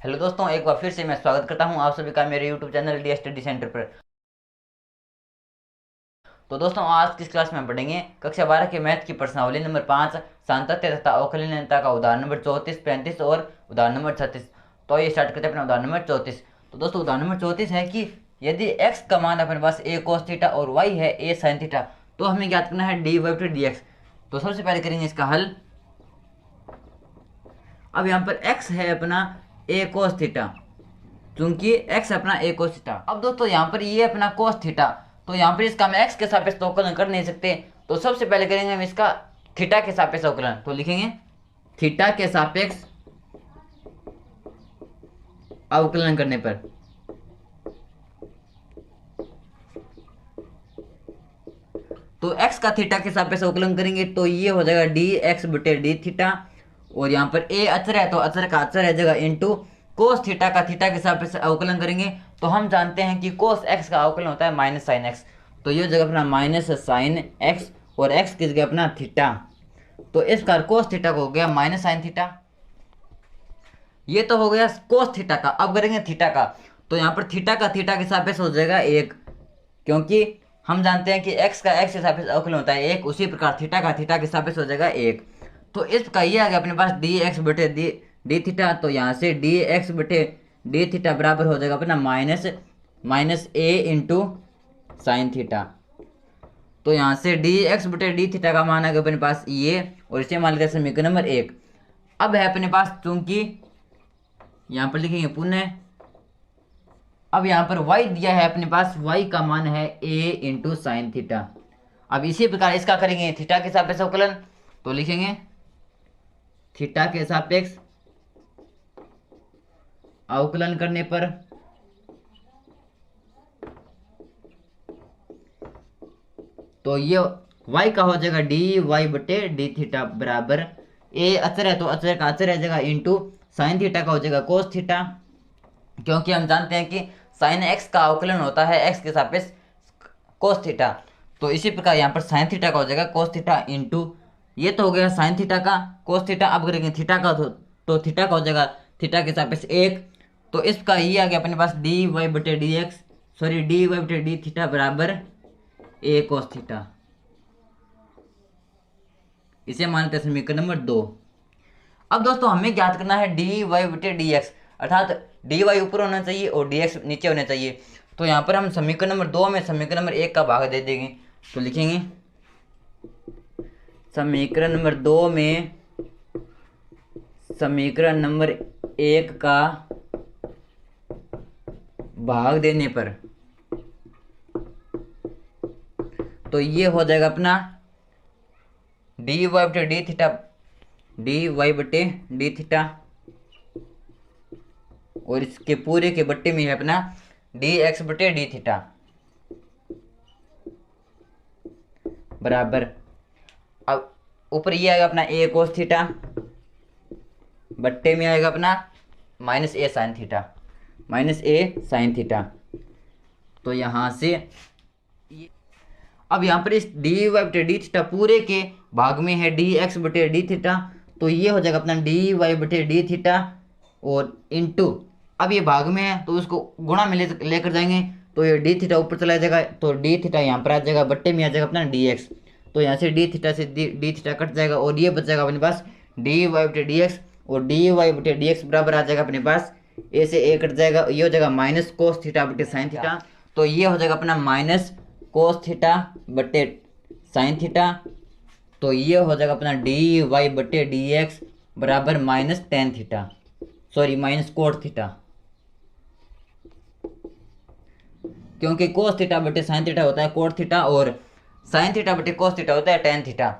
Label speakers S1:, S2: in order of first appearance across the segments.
S1: Hello दोस्तों, एक बार फिर से मैं स्वागत करता हूं आप सभी का मेरे YouTube channel D study centre पर। तो दोस्तों, आज किस क्लास में हम पढ़ेंगे कक्षा 12 के मैथ की प्रश्नावली नंबर 5 सांतत्य तथा अवकलनीयता का उदाहरण नंबर 34, 35 और उदाहरण नंबर 36। तो ये स्टार्ट करते हैं अपना उदाहरण नंबर 34। तो दोस्तों, उदाहरण नंबर 34 है कि यदि x का मान अपने पास a cos थीटा और y है a sin थीटा, तो हमें ज्ञात करना है dy बटे dx। तो सबसे पहले करेंगे इसका हल। अब यहाँ पर x है अपना a cos थीटा, चूंकि x अपना a cos थीटा। अब दोस्तों यहाँ पर ये अपना cos थीटा, तो यहाँ पर इसका हम x के सापेक्ष अवकलन कर नहीं सकते। तो सबसे पहले करेंगे हम इसका थीटा के सापेक्ष अवकलन। तो लिखेंगे थीटा के सापेक्ष अवकलन करने पर तो x का थीटा के सापेक्ष अवकलन करेंगे तो ये हो जाएगा dx बटे डी थीटा, और यहाँ पर a अचर है तो अचर का अचर रह जाएगा इंटू कोस थीटा का थीटा के सापेक्ष अवकलन करेंगे तो हम जानते हैं कि कोस x का अवकलन होता है माइनस साइन x। तो ये जगह अपना माइनस साइन x और x की जगह अपना थीटा, तो इस प्रकार कोस थीटा को हो गया माइनस साइन थीटा। ये तो हो गया कोस थीटा का। अब करेंगे थीटा का। तो यहाँ पर थीटा का थीटा के सापेक्ष हो जाएगा 1, क्योंकि हम जानते हैं कि x का x के सापेक्ष अवकलन होता है 1, उसी प्रकार थीटा का थीटा के सापेक्ष हो जाएगा 1। तो इस प्रकार ये आ गया अपने पास dx बटे डी थीटा। तो यहाँ से dx बटे डी थीटा बराबर हो जाएगा अपना minus a into sine theta. तो यहाँ से dx बटे डी थीटा का मान आ गया अपने पास ये, और इसे मान लेते हैं समीकरण नंबर 1। अब है अपने पास, चूंकि यहाँ पर लिखेंगे पुनः, अब यहाँ पर y दिया है अपने पास, y का मान है a इंटू साइन थीटा। अब इसी प्रकार इसका करेंगे थीटा के सापेक्ष अवकलन। तो लिखेंगे थीटा के सापेक्ष अवकलन करने पर तो ये y का हो जाएगा dy बटे डी थीटा बराबर a अचर है तो अचर का अचर रह जाएगा इंटू साइन थीटा का हो जाएगा कोस थीटा, क्योंकि हम जानते हैं कि साइन x का अवकलन होता है x के सापेक्ष कोस थीटा। तो इसी प्रकार यहाँ पर साइन थीटा का हो जाएगा कोस थीटा इंटू, ये तो हो गया साइन थीटा का कोस थीटा। अब करेंगे थीटा का तो थीटा का हो जाएगा थीटा के सापेक्ष 1। तो इसका ये आ गया अपने पास dy बटे dy बटे डी थीटा बराबर a कोस थीटा। इसे मानते हैं समीकरण नंबर 2। अब दोस्तों हमें ज्ञात करना है dy बटे dx, अर्थात dy ऊपर होना चाहिए और dx नीचे होना चाहिए। तो यहाँ पर हम समीकरण नंबर 2 में समीकरण नंबर 1 का भाग दे देंगे। तो लिखेंगे समीकरण नंबर 2 में समीकरण नंबर 1 का भाग देने पर तो ये हो जाएगा अपना dy बटे डी थीटा, और इसके पूरे के बट्टे में है अपना dx बटे डी थीटा बराबर, अब ऊपर ये आएगा अपना a कोस थीटा, बट्टे में आएगा अपना माइनस a साइन थीटा। तो यहाँ से अब यहाँ पर इस dy बटे डी थीटा पूरे के भाग में है dx बटे डी थीटा, तो ये हो जाएगा अपना dy बटे डी थीटा और इंटू, अब ये भाग में है तो उसको गुणा में लेकर जाएंगे तो ये डी थीटा ऊपर चला जाएगा, तो डी थीटा यहाँ पर आ जाएगा, बट्टे में आ जाएगा अपना dx। तो यहाँ से डी थीटा से डी थीटा कट जाएगा और ये बच जाएगा अपने पास dy बटे dx, और dy बटे dx बराबर आ जाएगा अपने पास a से a कट जाएगा, ये हो जाएगा माइनस कोस थीटा बटे साइन थीटा। तो ये हो जाएगा अपना माइनस कोस थीटा बटे साइन थीटा। तो ये हो जाएगा अपना dy बटे dx बराबर माइनस कोट थीटा, क्योंकि कोस थीटा बटे साइन थीटा होता है कोट थीटा और साइन थीटा बटे कोस थीटा होता है टेन थीटा।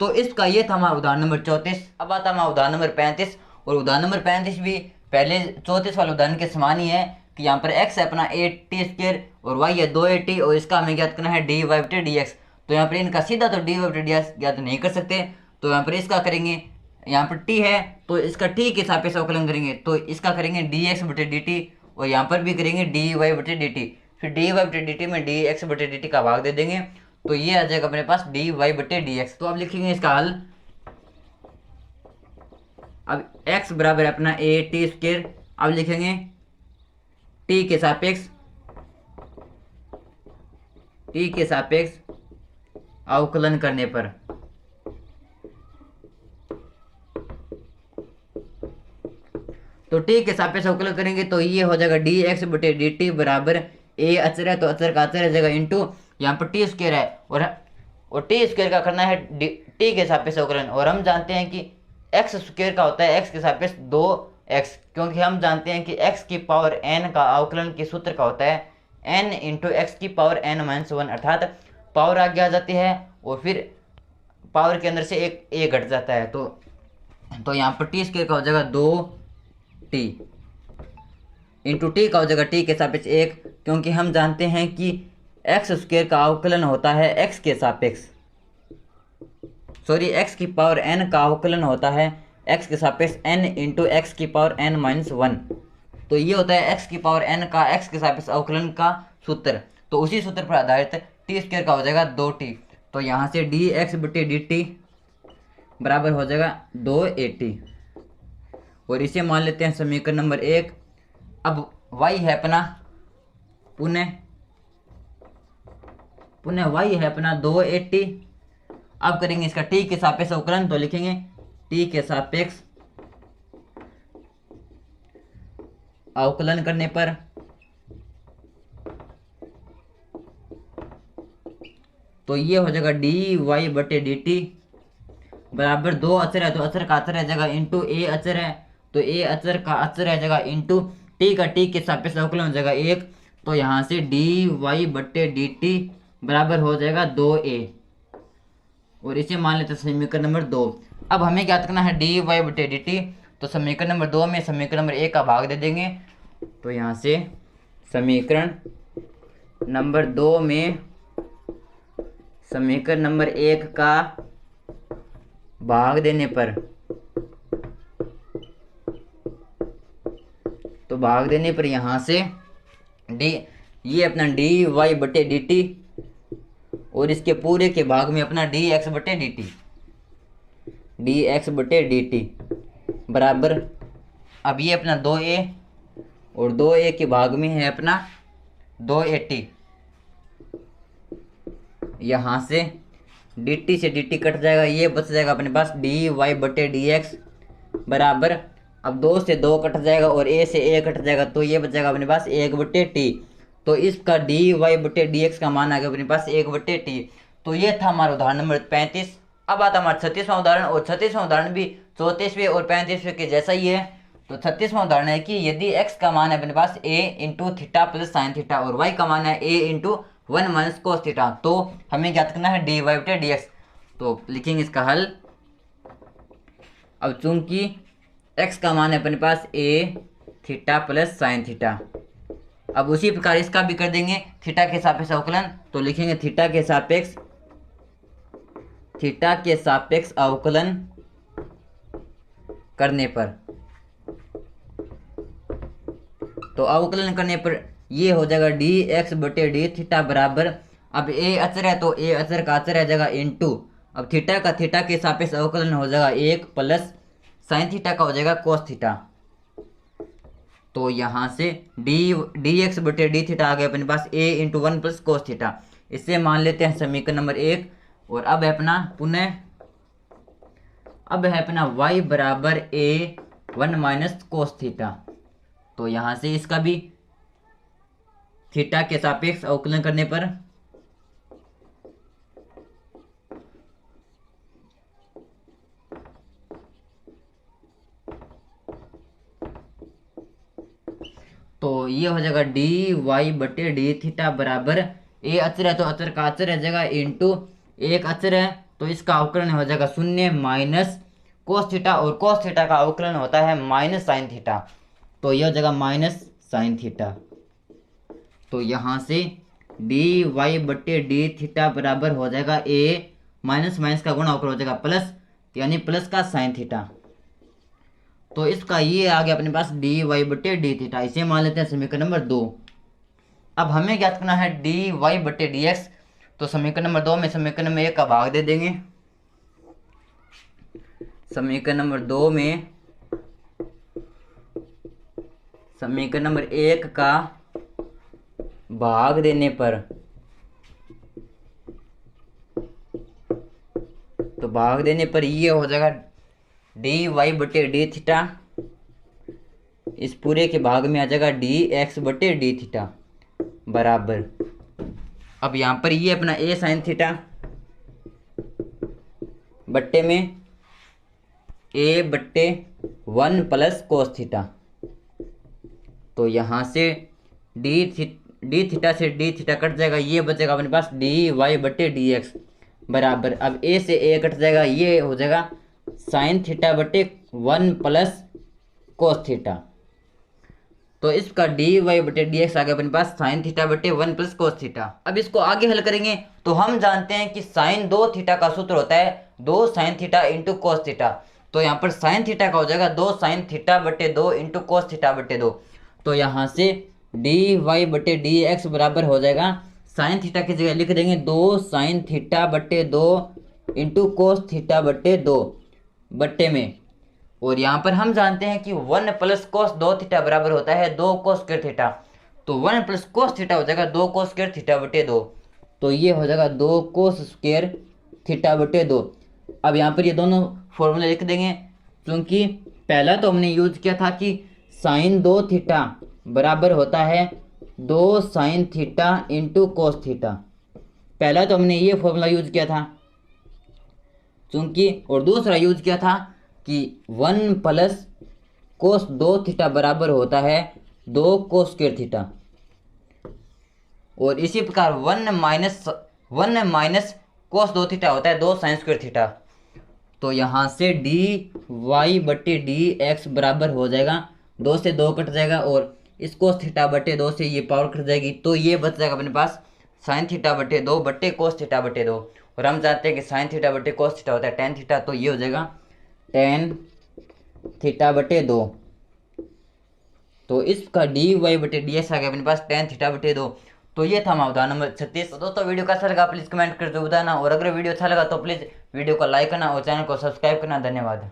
S1: तो इसका ये था हमारा उदाहरण नंबर 34। अब आता हमारा उदाहरण नंबर 35, और उदाहरण नंबर 35 भी पहले 34 वाले उदाहरण के समान ही है कि यहाँ पर x है अपना 8t² और y है 2at, और इसका हमें ज्ञात करना है dy बटे dx। तो यहाँ पर इनका सीधा तो dy बटे dx ज्ञात नहीं कर सकते, तो यहाँ पर इसका करेंगे, यहाँ पर t है तो इसका t के सापेक्ष अवकलन करेंगे, तो इसका करेंगे dx बटे dt, और यहाँ पर भी करेंगे dy बटे dt, फिर dy बटे dt में dx बटे dt का भाग दे देंगे तो ये आ जाएगा अपने पास dy बटे dx। तो अब लिखेंगे इसका हल। अब x बराबर है अपना a t स्क्वायर अब लिखेंगे टी के सापेक्ष अवकलन करने पर तो टी के सापेक्ष अवकलन करेंगे तो ये हो जाएगा डी एक्स बटे डी टी बराबर ए अचर है तो अचर का अचर है जगह इंटू यहाँ पर टी स्क्वायर है और टी स्क्वायर का करना है टी के सापेक्ष अवकलन। और हम जानते हैं कि एक्स स्क्वायर का होता है एक्स के सापेक्ष 2x, क्योंकि हम जानते हैं कि x की पावर n का अवकलन के सूत्र का होता है n इंटू एक्स की पावर n-1, अर्थात पावर आगे आ जाती है और फिर पावर के अंदर से एक a घट जाता है। तो यहाँ पर टी स्क्वायर का हो जाएगा 2t इंटू टी का हो जाएगा टी के सापेक्ष 1, क्योंकि हम जानते हैं कि एक्स स्क्वायर का अवकलन होता है एक्स के सापेक्ष, सॉरी एक्स की पावर n का अवकलन होता है x के सापेक्ष n इंटू एक्स की पावर n-1। तो ये होता है x की पावर n का x के सापेक्ष अवकलन का सूत्र। तो उसी सूत्र पर आधारित टी स्क्वायर का हो जाएगा 2t। तो यहाँ से डी एक्स बटे डी टी बराबर हो जाएगा 2at और इसे मान लेते हैं समीकरण नंबर 1। अब y है अपना पुनः y है अपना 2at। अब करेंगे इसका t के सापेक्ष अवकलन तो लिखेंगे t के सापेक्ष अवकलन करने पर तो ये हो जाएगा डी वाई बटे डी टी बराबर 2 अचर है तो अचर का अचर है जगह इंटू ए अचर है तो ए अचर का अचर है जगह इंटू टी का टी के सापेक्ष अवकलन हो जाएगा 1। तो यहाँ से डी वाई बटे डी टी बराबर हो जाएगा 2a और इसे मान लेते हैं समीकरण नंबर 2। अब हमें ज्ञात करना है डी वाई बटे डी टी। तो समीकरण नंबर 2 में समीकरण नंबर 1 का भाग दे देंगे। तो यहाँ से समीकरण नंबर 2 में समीकरण नंबर 1 का भाग देने पर तो भाग देने पर यहाँ से डी ये अपना डी वाई बटे डी टी और इसके पूरे के भाग में अपना डी एक्स बटे डी टी बराबर अब ये अपना 2a और 2a के भाग में है अपना 2at। यहाँ से dt से dt कट जाएगा, ये बच जाएगा अपने पास dy बटे dx बराबर अब 2 से 2 कट जाएगा और a से a कट जाएगा तो ये बच जाएगा अपने पास 1 बटे t। तो इसका dy बटे dx का मान आ गया अपने पास 1 बटे t। तो ये था हमारा उदाहरण नंबर 35। अब आता हमारा 36वां उदाहरण और 36वां उदाहरण भी 34वें और 35वें के जैसा ही है। तो 36वां उदाहरण है कि यदि x का मान है अपने पास a into theta plus sine theta और y का मान है a into 1 minus cos theta, तो हमें ज्ञात करना है dy बटे dx। तो लिखेंगे इसका हल। अब चूंकि x का मान है अपने पास a theta plus sine theta, अब उसी प्रकार इसका भी कर देंगे थीटा के सापेक्ष अवकलन। तो लिखेंगे थीटा के सापेक्ष अवकलन करने पर तो अवकलन करने पर ये हो जाएगा डी एक्स बटे डी थीटा बराबर अब ए अचर है तो ए अचर का अचर है जगह इंटू अब थीटा का थीटा के सापेक्ष अवकलन हो जाएगा 1 प्लस साइन थीटा का हो जाएगा कोस थीटा। तो यहाँ से डी एक्स बटे डी थीटा आ गया अपने पास a into 1 plus cos theta. इससे मान लेते हैं समीकरण नंबर 1 और अब है अपना y बराबर a 1 माइनस कोस थीटा। तो यहाँ से इसका भी थीटा के सापेक्ष अवकलन करने पर तो ये हो जाएगा डी वाई बटे डी थीटा बराबर ए अचर है तो अचर का अचर है जगह इंटू 1 अचर है तो इसका अवकलन हो जाएगा 0 माइनस कोस थीटा और कोस थीटा का अवकलन होता है माइनस साइन थीटा। तो यह हो जाएगा माइनस साइन थीटा। तो यहाँ से डी वाई बटे डी थीटा बराबर हो जाएगा ए माइनस माइनस का गुणा होकर हो जाएगा प्लस यानी प्लस का साइन थीटा। तो इसका ये आ गया अपने पास डी वाई बटे डी थीटा। इसे मान लेते हैं समीकरण नंबर 2। अब हमें ज्ञात करना है डी वाई बटे डी एक्स। तो समीकरण नंबर 2 में समीकरण नंबर 1 का भाग दे देंगे। समीकरण नंबर 2 में समीकरण नंबर 1 का भाग देने पर, तो भाग देने पर ये हो जाएगा डी वाई बटे डी थीटा, इस पूरे के भाग में आ जाएगा डी एक्स बटे डी थीटा बराबर। अब यहाँ पर ये अपना ए साइन थीटा बट्टे में ए बट्टे 1 प्लस कोस थीटा, तो यहाँ से डी थीटा से डी थीटा कट जाएगा, ये बचेगा अपने पास डी वाई बटे डी एक्स बराबर। अब ए से ए कट जाएगा, ये हो जाएगा साइन थीटा बटे 1 प्लस कोस थीटा, तो इसका डी वाई बटे डी एक्स आ गया अपने पास साइन थीटा बटे 1 प्लस कोस थीटा। अब इसको आगे हल करेंगे तो हम जानते हैं कि साइन 2 थीटा का सूत्र होता है 2 sine theta into cos theta, तो यहाँ पर साइन थीटा का हो जाएगा 2 साइन थीटा बटे 2 इंटू कोस थीटा बटे 2, तो यहाँ से डी वाई बटे डी एक्स बराबर हो जाएगा, साइन थीटा की जगह लिख देंगे 2 साइन थीटा बटे 2 इंटू कोस थीटा बटे 2 बट्टे में, और यहाँ पर हम जानते हैं कि 1 प्लस कोस 2 थीटा बराबर होता है 2 कोस स्क्वायर थीटा, तो 1 प्लस कोस थीटा हो जाएगा 2 कोस स्क्वायर थीटा बटे 2, तो ये हो जाएगा 2 कोस स्क्वायर थीटा बटे 2। अब यहाँ पर ये दोनों फॉर्मूले लिख देंगे, क्योंकि पहला तो हमने यूज किया था कि साइन 2 थीटा बराबर होता है 2 sine theta into cos theta, पहला तो हमने ये फॉर्मूला यूज किया था क्योंकि, और दूसरा यूज किया था कि 1 प्लस कोस 2 थीटा बराबर होता है 2 कोस स्क्वायर थीटा, और इसी प्रकार 1 माइनस कोस 2 थीटा होता है 2 साइन स्क्वायर थीटा, तो यहाँ से डी वाई बटे डी एक्स बराबर हो जाएगा 2 से 2 कट जाएगा, और इस कोस थीटा बटे 2 से ये पावर कट जाएगी, तो ये बच जाएगा अपने पास साइन थीटा बटे 2 बटे कोस थीटा बटे 2, और हम जानते हैं कि साइन थीटा बटे कोस थीटा होता है टेन थीटा, तो ये हो जाएगा टेन थीटा बटे 2, तो इसका डी वाई बटे डी एक्स आ गया अपने पास टेन थीटा बटे 2। तो ये था हमारा उदाहरण नंबर 36। तो दोस्तों वीडियो कैसा लगा प्लीज़ कमेंट करके बताना, और अगर वीडियो अच्छा लगा तो प्लीज़ वीडियो को लाइक करना और चैनल को सब्सक्राइब करना। धन्यवाद।